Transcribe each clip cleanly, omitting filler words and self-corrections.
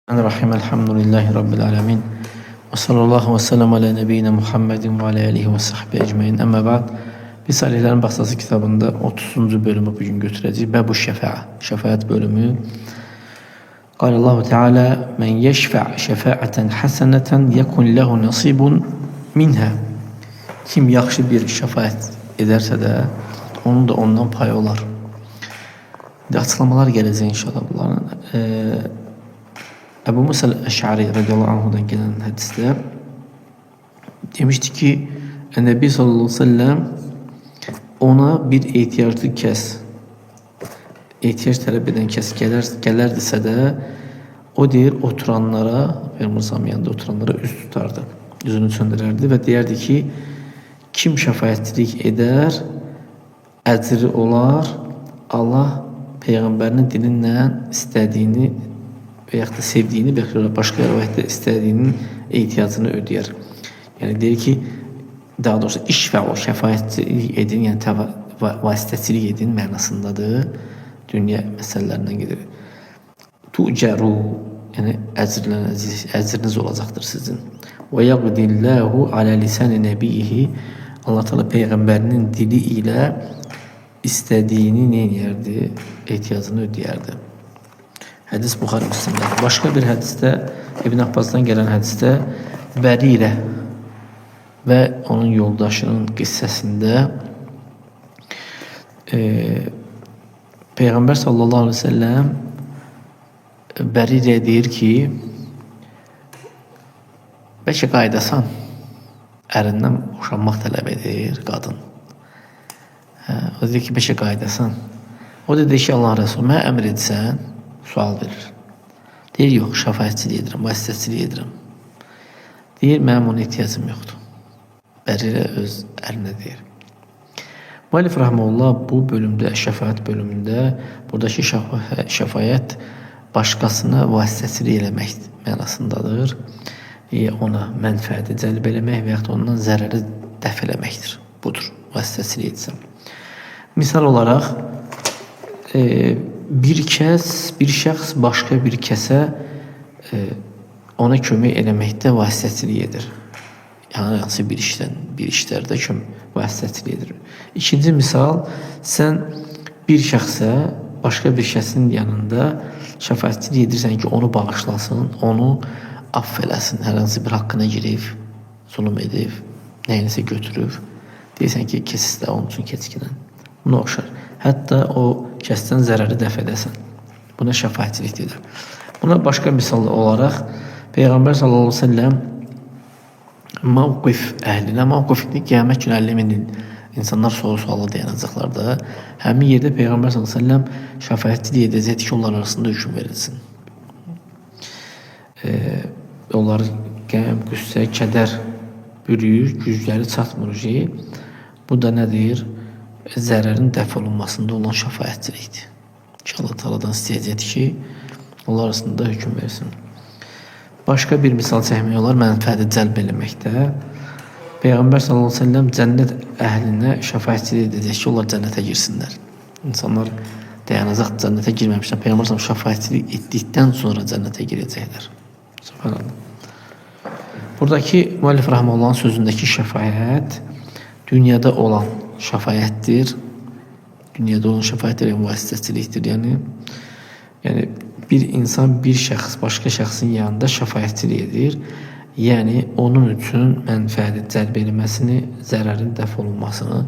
Bismillahirrahmanirrahim. Elhamdülillahi Rabbil alemin. Ve sallallahu ve sellem ala nebiyyina Muhammedin ve ala alihi ve sahbihi ecmaîn. Amma ba'd. Risale-lerin Baxtası kitabında 30. bölümü bugün götürəcəyik. Bəbu şəfaə. Şəfaət bölümü. Qalallahu Teala: "Men yeşfa' şefaatan hasanatan yekun lehu nasibun minha." Kim yaxşı bir şəfaət edərsə də, onun da ondan payı olar. Açıklamalar gələcək inşallah bunların. Ebu Musa el-Eş'ari radiyallahu anhu'dan gelen hadiste demişti ki Nebi sallallahu aleyhi ve sellem ona bir ihtiyaç talep eden kes gelirse de o deyir oturanlara, Peygamber yanında oturanlara üst tutardı. Yüzünü söndürerdi ve derdi ki kim şefaatçilik eder, ecri olar, Allah Peygamberinin dilinden istediğini veya da sevdiğini ve başka rivayette istediğinin ihtiyacını ödüyor. Yani der ki daha doğrusu iş ve o şefaatçilik edin, yani vasitecilik edin manasındadır. Dünya meselelerinden gelir. Tu'ceru, yani ecriniz olacaktır sizin. Ve yagdillahu ala lisan nebiyihi, Allah Teala peygamberinin dili ile istediğini ne yerdi, ihtiyacını ödeyerdi. Hadis Buxari Müslim'de. Başka bir hadiste, İbn Abbas'tan gelen hadiste Berire ve onun yoldaşının kıssasında Peygamber sallallahu aleyhi ve sellem Berire deyir ki beşe qaydasan ərindən boşanmaq tələb edir qadın. O deyir ki beşe qaydasan. O dedi ki Allah Resulü mənə əmr etsən, sual verir. Deyir yok, şəfaətçilik edirəm, vasitəçilik edirəm. Deyir mənim ona ihtiyacım yoxdur. Berire öz əlinə deyir. Müəllif rahmeullah bu bölümdə, şəfaət bölümündə buradakı şəfaət başqasına vasitəçilik eləmək mənasındadır. Ona mənfəəti cəlb eləmək və yaxud ondan zərəri dəf eləməkdir. Budur, vasitəçilik etsəm. Misal olaraq bir şəxs başqa bir kəsə ona kömək eləməkdə vasitəçilik edir. Yəni hansı bir işlərdə vasitəçilik edir. İkinci misal, sən bir şəxsə başqa bir şəxsin yanında şəfaətçilik edirsən ki, onu bağışlasın, onu aff eləsin, hər hansı bir haqqına girib, zulm edib, nəyinsə götürüb, deyirsən ki, kesis də onun üçün keçkinən. Buna oxşar. Hətta o kəsdən zərəri dəf edəsən. Buna şəfaətçilik deyilir. Buna başqa misal olaraq Peyğəmbər sallallahu aleyhi ve sellem mavqif əhlinə, mavqif qiyamət günü 50 min insanlar soru-suala dayanacaqlar da, həmin yerdə Peyğəmbər sallallahu aleyhi ve sellem şəfaətçilik edəcəkdir ki, onlar arasında hüküm verilsin. Onlar qəm, qüssə, kədər bürüyür, gücləri çatmır ki, bu da nədir? Zərərin dəf olunmasında olan şəfaətçilikdir. Ki Allah Teala'dan istəyəcəkdir ki, onlar arasında hüküm versin. Başqa bir misal çəkmək olar, mənfəəti cəlb eləməkdə. Peyğəmbər sallallahu aleyhi ve sellem cənnət əhlinə şəfaətçilik edəcək ki, onlar cənnətə girsinlər. İnsanlar dayanacaq cənnətə girməmişlər. Peyğəmbər sallallahu şəfaətçilik etdikdən sonra cənnətə girəcəklər. Subhanallah. Buradakı müəllif rahmetullahın sözündəki şəfaət dünyada olan şəfaətdir. Dünyada olan şəfaətdir, vasitəçilikdir. Yəni bir insan, bir şəxs başqa şəxsin yanında şəfaətçilik edir. Yəni onun üçün mənfəəti cəlb edilməsini, zərərin dəf olunmasını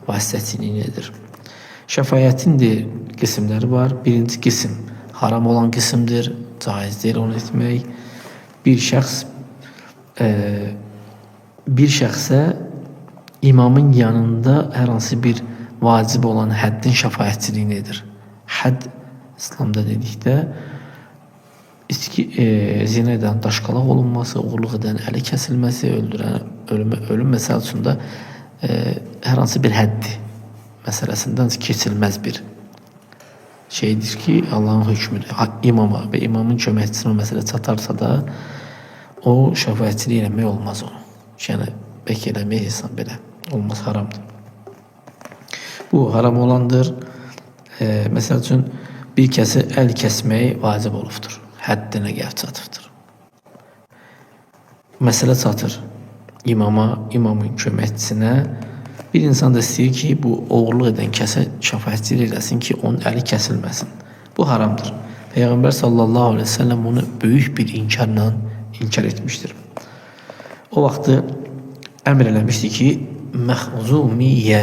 vasitəçiliyi edir. Şəfaətin də qismləri var. Birinci qism haram olan qismdir, caizdir onu etmək. Bir şəxsə imamın yanında hər hansı bir vacib olan həddin şəfaətçiliyini edir. Hədd İslamda dedikdə zina edən daşqalaq olunması, oğurluq edən əli kəsilməsi, ölüm məsələsində hər hansı bir həddi məsələsindən keçilməz bir şeydir ki, Allahın hökmüdür. İmama və imamın köməkçisinin o məsələ çatarsa da o şəfaətçilik eləmək olmaz onu. Yəni bək eləmək insan belə olmaz, haramdır. Bu haram olandır. Məsəl üçün bir kəsi əl kəsmək vacib olubdur. həddinə gəlib çatıbdır. Məsələ çatır imama, imamın köməkçisinə. Bir insan da istəyir ki, bu oğurluq edən kəsə şəfaətçilik eləsin ki, onun əli kəsilməsin. Bu haramdır. Peyğəmbər sallallahu aleyhi ve sellem onu böyük bir inkarla inkar etmiştir. O vaxtı əmr eləmişdi ki, Məxzumiyyə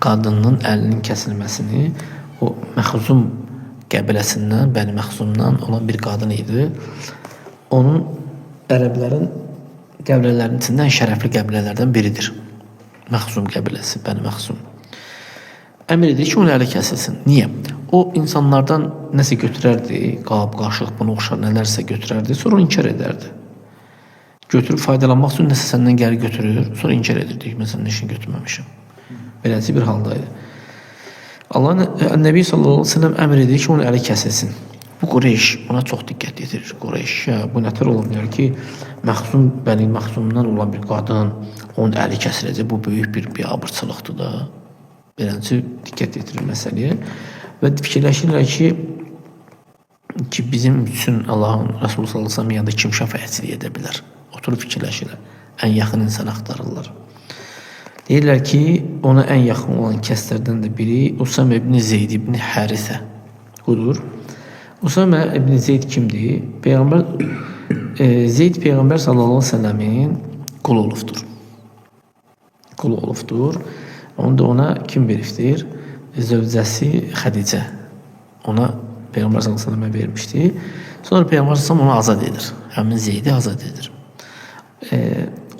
qadının əlinin kəsilməsini, o Məxzum qəbiləsindən, Bəni Məxzumdan olan bir qadın idi. Onun ərəblərin qəbilələrinin içindən şərəfli qəbilələrdən biridir. Məxzum qəbiləsi, Bəni Məxzum. Əmr edir ki, onun əli kəsilsin. Niyə? O insanlardan nəsə götürərdi, qab, qaşıq, buna oxşar nələrsə götürərdi, sonra inkar edərdi. Götürüb faydalanmaq üçün nəsə səndən gəri götürür, sonra inkar edirdi. Məsələn, işini götürməmişim. Beləsi bir haldaydı. Allah Nəbi sallallahu aleyhi ve sellem əmr edir ki, onun əli kəsilsin. Bu Qureyş buna çox diqqət yetirir. Qureyş, bu nətər ola bilər ki, Məxzum, Bəni Məxzumdan olan bir qadın onun əli kəsiləcək. Bu böyük bir biabırçılıqdır da. Beləncə diqqət yetirir məsələyə. Və fikirləşirlər ki, bizim üçün Allahın Resulü sallallahu aleyhi ve sellem yanında kim şəfaətçilik edə bilər? Oturub fikirləşirlər. Ən yaxın insan axtarırlar. Deyirlər ki, ona ən yaxın olan kəslərdən də biri Usame ibn Zeyd ibn Harisə odur. Usame ibn Zeyd kimdir? Zeyd Peyğəmbər sallallahu aleyhi ve sellemin qulu olubdur. Qulu olubdur. Onu da ona kim veribdir? Zövcəsi Xədicə. Ona Peyğəmbər sallallahu aleyhi ve sellemə vermişdi. Sonra Peyğəmbər sallallahu aleyhi ve sellem onu azad edir. Həmin Zeydi azad edir.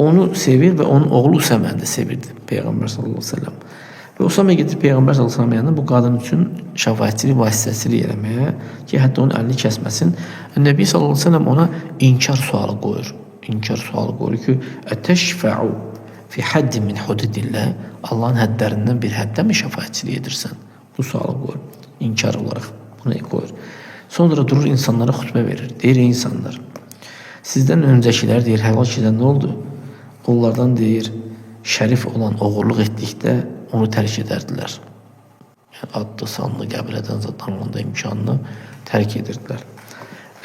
Onu sevir və onun oğlu Usaməni də sevirdi Peyğəmbər sallallahu aleyhi ve sellem. Və Usame gedir Peyğəmbər sallallahu aleyhi ve sellem yanına bu qadın üçün şəfaətçilik, vasitəçilik eləməyə ki, hətta onun əlini kəsməsin. Nəbi sallallahu aleyhi ve sellem ona inkar sualı qoyur. İnkar sualı qoyur ki, "Ətəşfə'u fi haddin min hududillah?" Allahın həddlərindən bir həddə mi şəfaətçilik edirsən? Bu sualı qoyur. İnkar olaraq bunu qoyur. Sonra durur insanlara xutbə verir. Deyir, ey insanlar, sizdən öncəkilər deyir, həlak edən nə oldu? Onlardan deyir, şərif olan oğurluq etdikdə onu tərk edərdilər. Yəni, adlı, sanlı, qəbilədən tanınanda imkanını tərk edirdilər.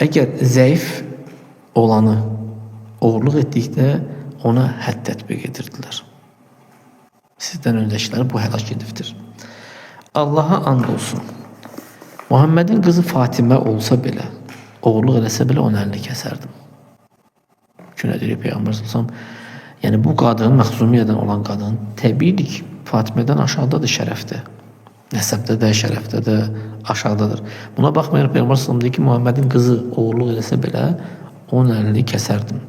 Əgər zəif olanı oğurluq etdikdə ona hədd tətbiq edirdilər. Sizdən öncəkiləri bu həlak edibdir. Allaha and olsun. Muhammedin qızı Fatimə olsa belə, oğurluq eləsə belə onun əlini kəsərdim. Günə deyir Peyğəmbər sallallahu yəni bu qadın, Məxzumiyyədən olan qadın təbiidir ki, Fatimədən aşağıdadır şərəfdə. Nəsəbdə də, şərəfdə də aşağıdadır. Buna baxmayaraq Peyğəmbər sallallahu deyir ki, Muhammedin qızı oğurluq eləsə belə onun əlini kəsərdim.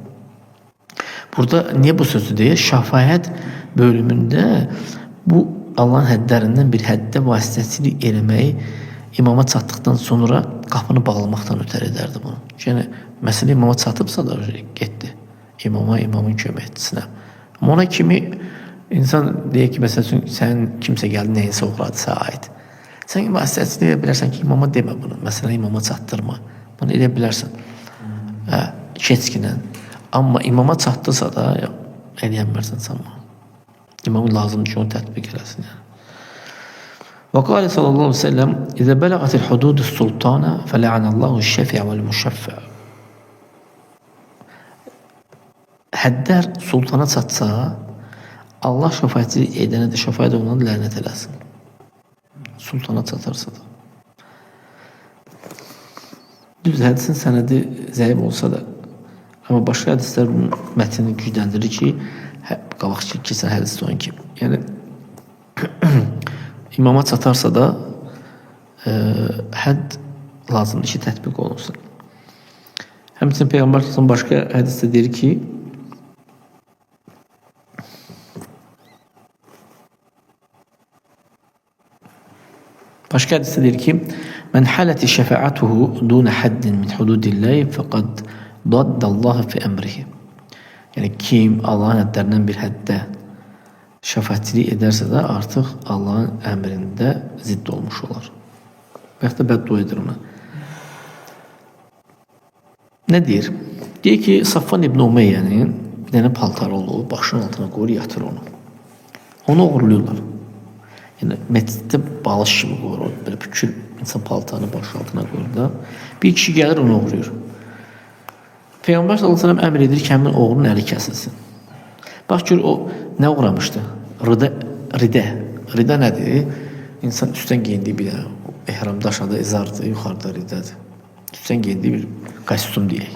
Burada niyə bu sözü deyir? Şəfaət bölümündə bu Allahın həddlərindən bir həddə vasitəçilik eləməyi imama çatdıqdan sonra qapını bağlamaqdan ötər edərdi bunu. Yəni, məsələ imama çatıbsa da getdi. İmama, imamın köməkçisinə. Amma ona kimi insan deyək ki, məsələn, sən kimsə gəldi, nəyinsə oxuradısa aid. Sən vasitəçilik edə bilərsən ki, imama demə bunu. Məsələn, imama çatdırma. Bunu edə bilərsən. Keçkinlə. Amma imama çatdısa da, eləyənmərsən sanma. İmamın lazımdır ki, onu tətbiq eləsin. وقال صلى الله عليه وسلم إذا بلغت الحدود السلطان فلعن الله الشافع والمشفع. Həddlər sultana çatsa, Allah şəfaətçilik edənə də şəfaət olunanı lənət eləsin. Sultana çatarsa da. Düz hədisin sənədi zəif olsa da, amma başqa hədislər bunun mətnini gücləndirir ki, qabaqçı keçən hədisdə olan kimi. Yəni, imama çatarsa da hədd lazımdır ki, tətbiq olunsun. Həmçinin Peyğəmbər başqa hədisdə deyir ki, "Mən haləti şəfəatuhu dun haddin min hududillahi fəqad daddallahi fi əmrihi." Yəni, kim Allahın həddlərindən bir həddə şəfaətçilik edərsə də artıq Allahın əmrində zidd olmuş olar. Və yaxud da bəddua edir ona. Nə deyir? Deyir ki, Safvan ibn Umeyyənin bir dənə paltarı olub, başının altına qoyur, yatır onu. Onu uğurluyorlar. Yəni məsciddə balış kimi qoyur, belə bükür insan paltarını baş altına qoyur da. Bir kişi gəlir onu uğrayır. Peyğəmbər sallallahu əleyhi və səlləm əmr edir ki, həmin oğrunun əli kəsilsin. Bax gör o nə uğramışdı? Rida nədir? İnsan üstdən geyindiyi bir ehramda aşağıda izardır, yuxarıda ridədir. Üstdən geyindiyi bir kostyum deyək.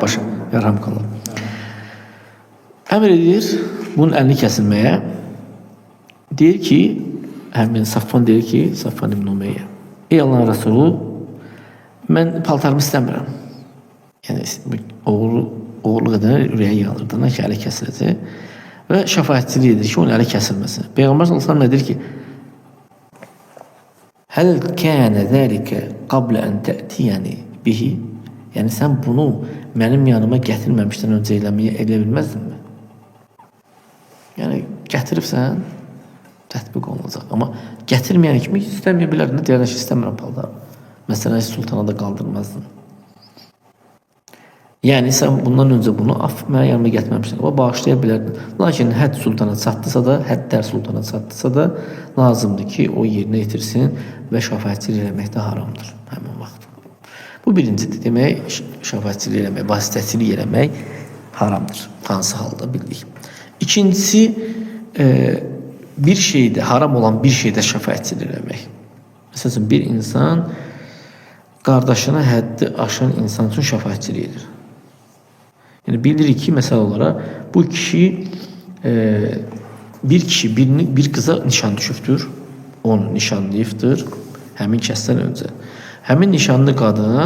Başa yaram qalır. Əmr edir bunun əlini kəsilməyə. Deyir ki, həmin Safvan deyir ki, Safvan ibn Umeyyə, ey Allahın Rəsulu, mən paltarımı istəmirəm. Yəni oğurluq edənə ürəyə yağdırdığına ki, əli kəsiləcək və şəfaətçilik edir ki, onun əli kəsilməsin. Peyğəmbər sallallahu əleyhi və səlləm deyir ki, Həl kənə zəlikə qablə ən tə'tiyəni bihi, yəni sən bunu mənim yanıma gətirməmişdən öncə elə bilməzdinmi? Yəni gətiribsən, tətbiq olunacaq. Amma gətirməyən kimi istəməyə bilərdin, deyərlər ki, istəmirəm paltar. Məsələn, sultana da qaldırmazdın. Yəni sən bundan öncə bunu mənim yanıma gətirməmişdin, amma bağışlaya bilərdin. Lakin hədd sultana çatdısa da, həddlər sultana çatdısa da lazımdır ki, o yerinə yetirsin və şəfaətçilik eləmək də haramdır həmin vaxt. Bu birincidir. Demək, şəfaətçilik eləmək, vasitəçilik eləmək haramdır. Hansı halda bildik. İkincisi, bir şeydə, haram olan bir şeydə şəfaətçilik eləmək. Məsələn, bir insan qardaşına həddi aşan insan üçün şəfaətçilik edir. Yəni bilirik ki, məsəl olaraq bu kişi bir qıza nişan düşübdür, onu nişanlayıbdır həmin kəsdən öncə. Həmin nişanlı qadına,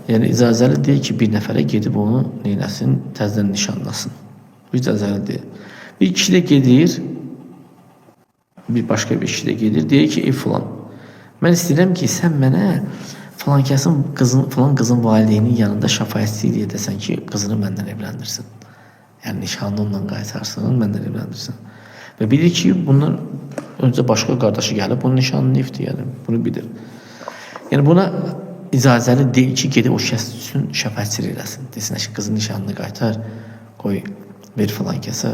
yəni icazəli deyil ki, bir nəfərə gedib onu neynəsin, təzədən nişanlasın. Bu icazəli deyil. Bir kişi də gedir, başqa bir kişi də gedir, deyir ki, ey filan, mən istəyirəm ki, sən mənə falan qızın valideynin yanında şəfaətçilik edəsən ki, qızını məndən evləndirsin. Yəni nişanlı onunla qaytarsın, məndən evləndirsin. Və bilir ki, bundan öncə başqa qardaşı gəlib, onun nişanlıyıbdır, yəni bunu bilir. Yəni buna icazəli deyil ki, gedib o kəs üçün şəfaətçilik eləsin. Desin ki, qızın nişanlını qaytar, qoy, ver falan kəsə,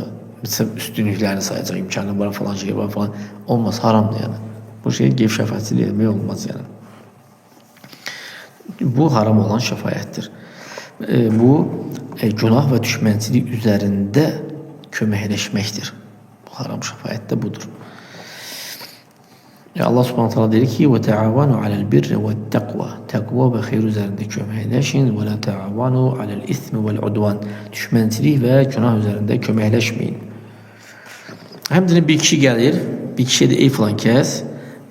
üstünlüklərini sayacaq, imkanı var falan şey var falan. Olmaz, haramdır yəni. Bu şey qeyb şəfaətçilik etmək olmaz yəni. Bu haram olan şəfaətdir. Bu günah və düşmənçilik üzərində köməkləşməkdir. Bu haram şəfaət də budur. Allah Subhanahu taala deyir ki: "Və təavanu alel birri və təqva." Təqva və xeyir üzərində köməkləşin və la təavanu alel ismi vəl udvan. Düşmənçilik və günah üzərində köməkləşməyin. Həmçinin bir kişi gəlir, bir kişiyə də ey filan kəs,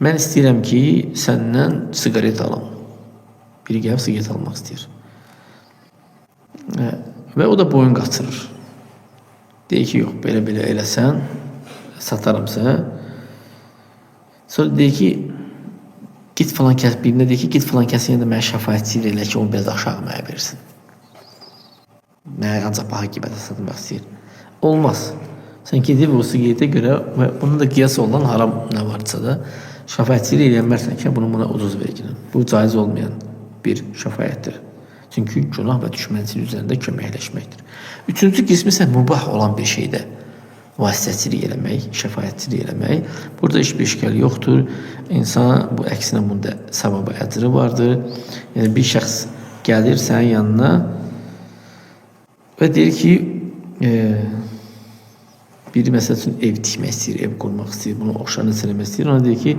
mən istəyirəm ki, səndən siqaret alım. Biri gəlib siqaret almaq istəyir. Və o da boyun qaçırır. Deyir ki, yox, belə eləsən, satarımsa. Sonra deyir ki, git falan kəs, birine deyir ki, git falan kəsin yanında mənə şəfaətçilik elə ki, onu biraz aşağı mənə versin. Mənə ancaq baha qiymətə satmaq istəyir. Olmaz. Sən gedib o siqaretə görə və bunun da qiyas olan haram nə varsa da şəfaətçilik eləyənmərsən ki, bunu buna ucuz verginin. Bu caiz olmayan bir şəfaətdir. Çünki günah və düşmənçilik üzərində köməkləşməkdir. Üçüncü qismi isə mübah olan bir şeydə vasitəçilik eləmək, şəfaətçilik eləmək. Burada heç bir işgal yoxdur. İnsan bu əksinə bunda savabı, əcri vardır. Yəni bir şəxs gəlir sənin yanına və deyir ki, biri məsəl üçün ev tikmək istəyir, ev qurmaq istəyir, bunu oxşarını eləmək istəyir. Ona deyir ki,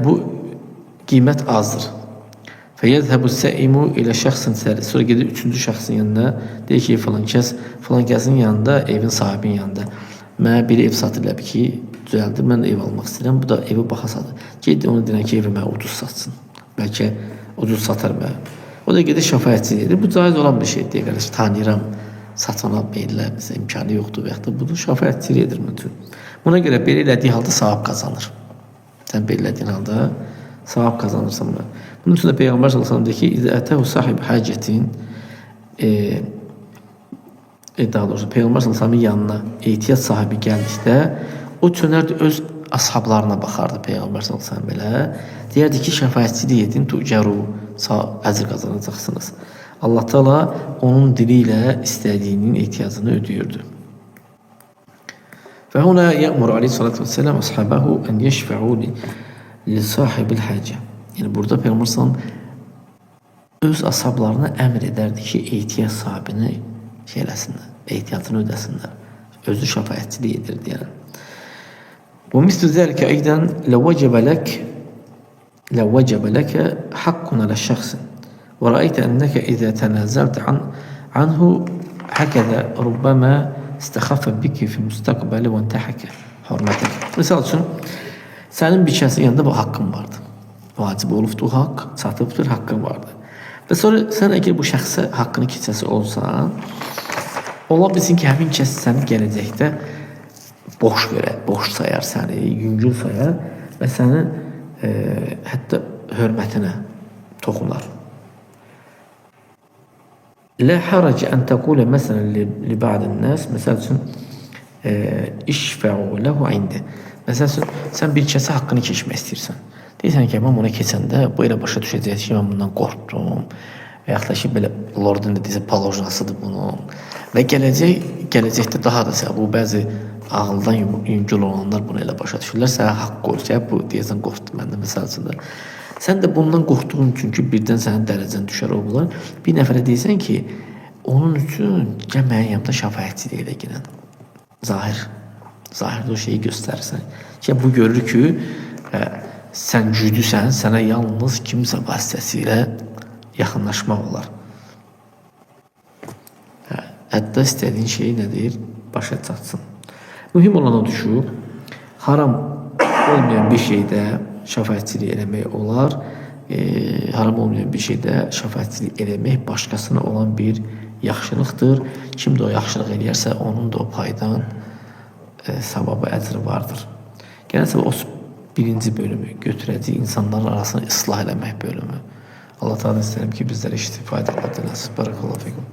bu qiymət azdır. Fəyədhəbu səimu ilə şəxsin səri. Sonra gedir üçüncü şəxsin yanına. Deyir ki, falan kəsin yanında, evin sahibinin yanında. Mənə bir ev satırlar ki, düzəldir, mən ev almaq istəyirəm. Bu da evi baha satır. Gedir onu deyən ki, evi mənə ucuz satsın. Bəlkə ucuz satar mənə. O da gedir şəfaətçilik edir. Bu caiz olan bir şey deyir, qardaş. Tanıyıram, satana belirlər, məsələn, imkanı yoxdur və yaxud da bunu şəfaətçilik edir mümkün. Buna görə belə elədiyi halda savab qazanır. Sən belə elədiyin halda savab kazanırsan buna. Bunun için de Peygamber sallallahu aleyhi ve sellem diyor ki: "İzâ sahib hacetin", daha doğrusu Peygamber sallallahu aleyhi ve sellem yanına ihtiyaç sahibi gəldikdə o dönərdi öz ashablarına baxardı Peygamber sallallahu aleyhi ve sellem belə. Deyərdi ki, şəfaətçilik edin, tucaru, əcr qazanacaqsınız. Allah Teala onun dili ilə istədiyinin ehtiyacını ödüyordu. فهنا يأمر عليه الصلاة والسلام أصحابه أن يشفعوا لصاحب الحاجة. Yani burada Peygamber sallam öz ashablarına əmr edərdi ki, ehtiyac sahibini şey eləsinlər, ehtiyatını ödəsinlər. Özü şəfaətçilik edirdi yəni. ومثل ذلك أيضا لو وجب لك حق على الشخص ورأيت أنك إذا تنازلت عنه هكذا ربما استخف بك في المستقبل وانتهك حرمتك. Misal üçün, sənin bir kəsin yanında bu haqqın vardı. Vacib olubdur o haqq, çatıbdır, haqqın vardı. Və sonra sən əgər bu şəxsə haqqını keçəsi olsan, ola bilsin ki, həmin kəs səni gələcəkdə boş sayar səni, yüngül sayar və sənin hətta hörmətinə toxunar. لا حرج أن تقول مثلا لبعض الناس مثلا اشفعوا له عنده. Məsəl üçün, sən bir kəsə haqqını keçmək istəyirsən. Deyirsən ki, mən buna keçəndə bu elə başa düşəcək ki, mən bundan qorxdum. Və yaxud da ki, belə Lordun da deyirsə, palojnasıdır bunun. Və gələcəkdə daha da bu bəzi ağıldan yüngül olanlar bunu elə başa düşürlər. Sənə haqq qoyacaq, bu deyəsən qorxdu məndə məsəl üçün. Sən də bundan qorxduğun üçün ki, birdən sənin dərəcən düşər o bunlar. Bir nəfərə deyirsən ki, onun üçün gəl mənim yanımda şəfaətçilik elə gələn. Zahirdə o şeyi göstərirsən. Ki, bu görür ki, sən güclüsən, sənə yalnız kimsə vasitəsilə yaxınlaşmaq olar. Hətta istədiyin şey nədir? Başa çatsın. Mühim olan odur ki, haram olmayan bir şeydə şəfaətçilik eləmək olar. Haram olmayan bir şeydə şəfaətçilik eləmək başqasına olan bir yaxşılıqdır. Kim də o yaxşılıq eləyərsə, onun da o paydan savabı, əcri vardır. Gələn o birinci bölümü götürəcək insanların arasını ıslah eləmək bölümü. Allah Teala istəyirəm ki, bizlərə istifadə edəsiniz. Barakallahu fikum.